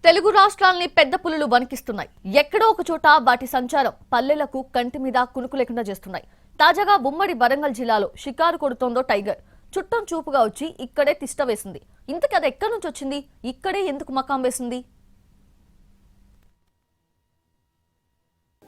తెలుగు రాష్ట్రాల్ని పెద్ద పులులు వణికిస్తున్నాయి. ఎక్కడో ఒక చోట వాటి సంచారం పల్లెలకు కంటి మీద కునుకు లేకుండా చేస్తున్నాయి. తాజాగా ఉమ్మడి వరంగల్ జిల్లాలో షికారు కొడుతోందో టైగర్. చుట్టం చూపుగా వచ్చి ఇక్కడే తిష్ట వేసింది. ఇంతకీ అది ఎక్కడి నుంచి వచ్చింది? ఇక్కడే ఎందుకు మకాం వేసింది?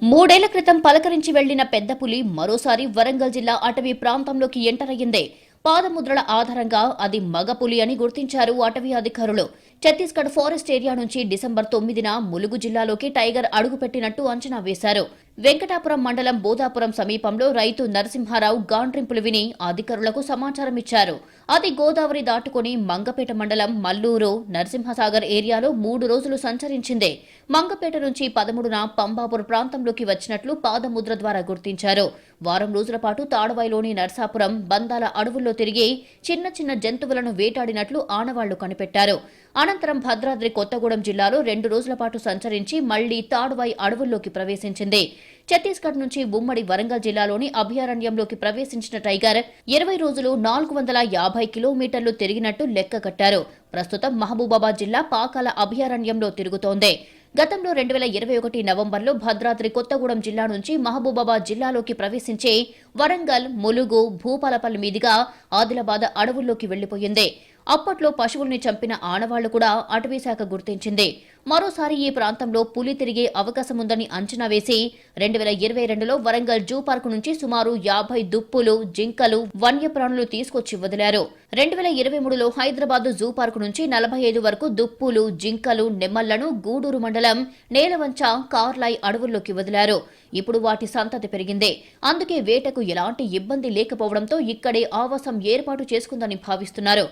మూడేళ్ల క్రితం పలకరించి వెళ్లిన పెద్ద పులి మరోసారి వరంగల్ జిల్లా అటవీ ప్రాంతంలోకి ఎంటర్ అయ్యింది. పాదముద్రల ఆధారంగా అది మగపులి అని గుర్తించారు అటవీ అధికారులు. ఛత్తీస్గఢ్ ఫారెస్ట్ ఏరియా నుంచి డిసెంబర్ 9న ములుగు జిల్లాలోకి టైగర్ అడుగుపెట్టినట్టు అంచనా వేశారు. వెంకటాపురం మండలం బోధాపురం సమీపంలో రైతు నరసింహారావు గాండ్రింపులు విని అధికారులకు సమాచారం ఇచ్చారు. అది గోదావరి దాటుకుని మంగపేట మండలం మల్లూరు నరసింహసాగర్ ఏరియాలో 3 రోజులు సంచరించింది. మంగపేట నుంచి 13న పంబాపూర్ ప్రాంతంలోకి వచ్చినట్లు పాదముద్ర ద్వారా గుర్తించారు. వారం రోజుల పాటు తాడవాయిలోని నర్సాపురం బందాల అడవుల్లో తిరిగి చిన్న చిన్న జంతువులను వేటాడినట్లు ఆనవాళ్లు కనిపెట్టారు. అనంతరం భద్రాద్రి కొత్తగూడెం జిల్లాలో 2 రోజుల పాటు సంచరించి మళ్లీ తాడువాయి అడవుల్లోకి ప్రవేశించింది. ఛత్తీస్గఢ్ నుంచి ఉమ్మడి వరంగల్ జిల్లాలోని అభయారణ్యంలోకి ప్రవేశించిన టైగర్ 20 రోజులు 450 కిలోమీటర్లు తిరిగినట్టు లెక్క కట్టారు. ప్రస్తుతం మహబూబాబాద్ జిల్లా పాకాల అభయారణ్యంలో తిరుగుతోంది. గతంలో 2021 నవంబర్లో భద్రాద్రి కొత్తగూడెం జిల్లా నుంచి మహబూబాబాద్ జిల్లాలోకి ప్రవేశించి వరంగల్, ములుగు, భూపాలపల్లి మీదుగా ఆదిలాబాద్ అడవుల్లోకి వెళ్లిపోయింది. అప్పట్లో పశువుల్ని చంపిన ఆనవాళ్లు కూడా అటవీశాఖ గుర్తించింది. మరోసారి ఈ ప్రాంతంలో పులి తిరిగే అవకాశముందని అంచనా వేసి 2022లో వరంగల్ జూ పార్కు నుంచి సుమారు 50 దుప్పులు, జింకలు, వన్యప్రాణులు తీసుకొచ్చి వదిలారు. 2023లో హైదరాబాద్ జూ పార్కు నుంచి 45 వరకు దుప్పులు, జింకలు, నెమ్మళ్లను గూడూరు మండలం నేలవంచ, కార్లాయ్ అడవుల్లోకి వదిలారు. ఇప్పుడు వాటి సంతతి పెరిగింది. అందుకే వేటకు ఎలాంటి ఇబ్బంది లేకపోవడంతో ఇక్కడే ఆవాసం ఏర్పాటు చేసుకుందని భావిస్తున్నారు.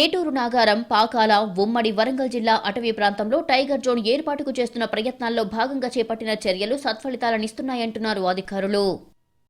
ఏటూరు నాగారం, పాకాల, ఉమ్మడి వరంగల్ జిల్లా అటవీ ప్రాంతంలో టైగర్ జోన్ ఏర్పాటుకు చేస్తున్న ప్రయత్నాల్లో భాగంగా చేపట్టిన చర్యలు సత్ఫలితాలనిస్తున్నాయంటున్నారు అధికారులు.